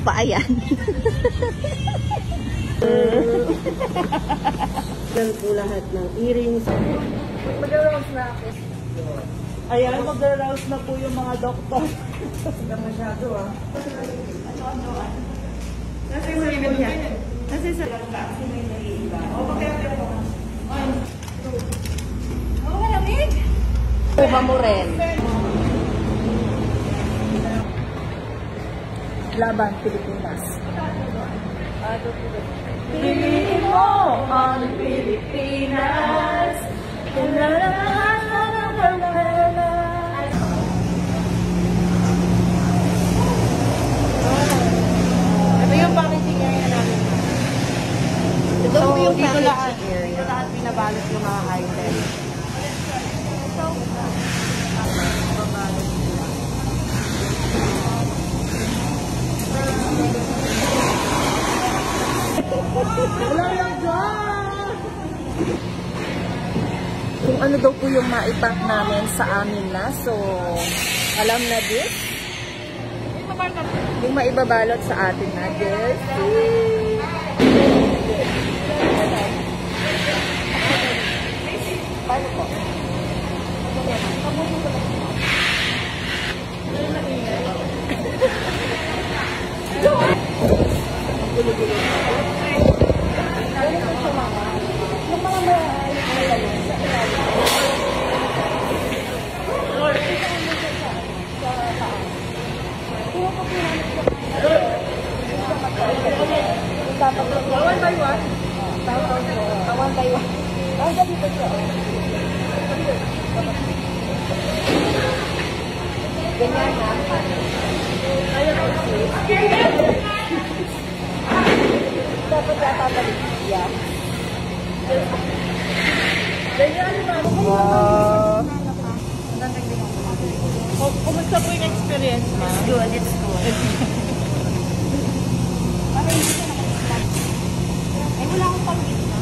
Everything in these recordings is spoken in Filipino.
paa yan. Dahil po lahat ng earrings. Mag-arouse na ako. Ayan, mag-arouse na po yung mga doktor. Hindi masyado ah. Nasa yung sarili niya. Nasa yung sarili niya. O, magkaya po. Oo, malamig. Kuha mo rin. Laban, Pilipinas. Piliin mo ang Pilipinas. Ito yung packaging area namin. Ito So, yung dito lahat, packaging area. dito lahat pinabalot yung mga item. Wala lang dyan! Kung ano daw po yung maipack namin sa amin na. So, alam na this. Yung maibabalot sa atin na this. Paano po? One by one? One by one. Ganyan na. Dapat tatatalig siya. Wow. Kumusta po yung experience mo? It's good, it's good. Ay, wala akong pag-ibig na.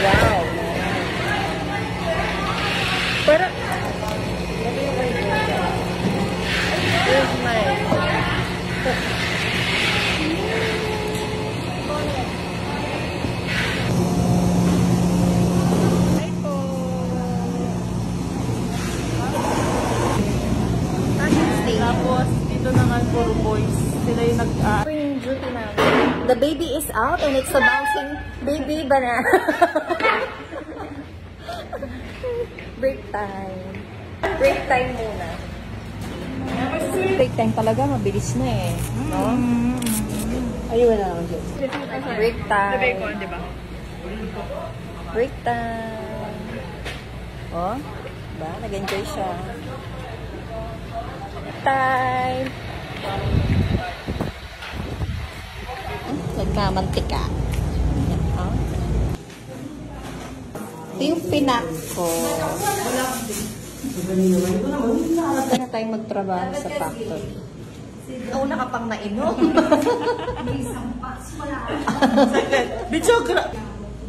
Wow. Pero, here's mine. Tapos, dito naman puro boys. Sila yung Spring duty namin. The baby is out and it's a bouncing baby banana. Break time. Break time muna. Break time talaga, mabilis na eh. No? Ay, wala naman dyan. Break time. di ba? Break time. Oh, diba? Nag-enjoy siya. Time. Nagkamantika. Oh. Ito yung pinak ko. Wala na tayong magtrabaho sa factory. Una ka pang nainom.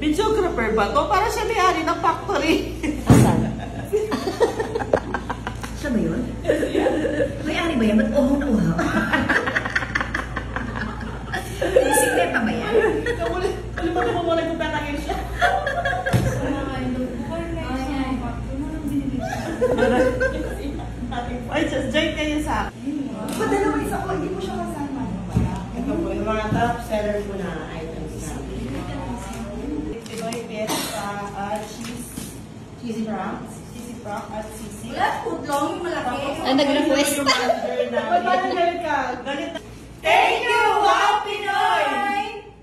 Videographer ba to? Para siya may-ari ng factory. Asan? Siya ba yun? May-ari ba yan? Ba't uhaw na uhaw? Bisikleta ba yan? Kalimutan mo muna kung tatangin siya. Ay, just join kayo sa akin. Padalawa isa ko, hindi mo siya kasama. Ito po, yung mga top seller po na items namin. Pinoy Fiesta at cheesy frog at sisig. Wala, putlong yung malaki. Ay, nag-request. Parang galit ka. Galit na. Thank you, Wow Pinoy!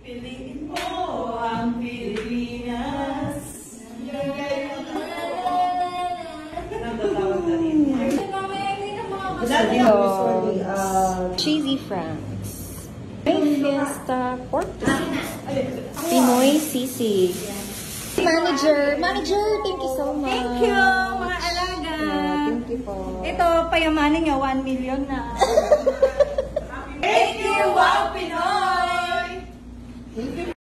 Piliin mo ang Pilipinas. Nagtatawag na rin. Cheesy Franks. Fiesta Pork. Pinoy Sisig. Manager, thank you so much. Thank you, mga alaga. po. Ito, payamanin nyo, 1 million na.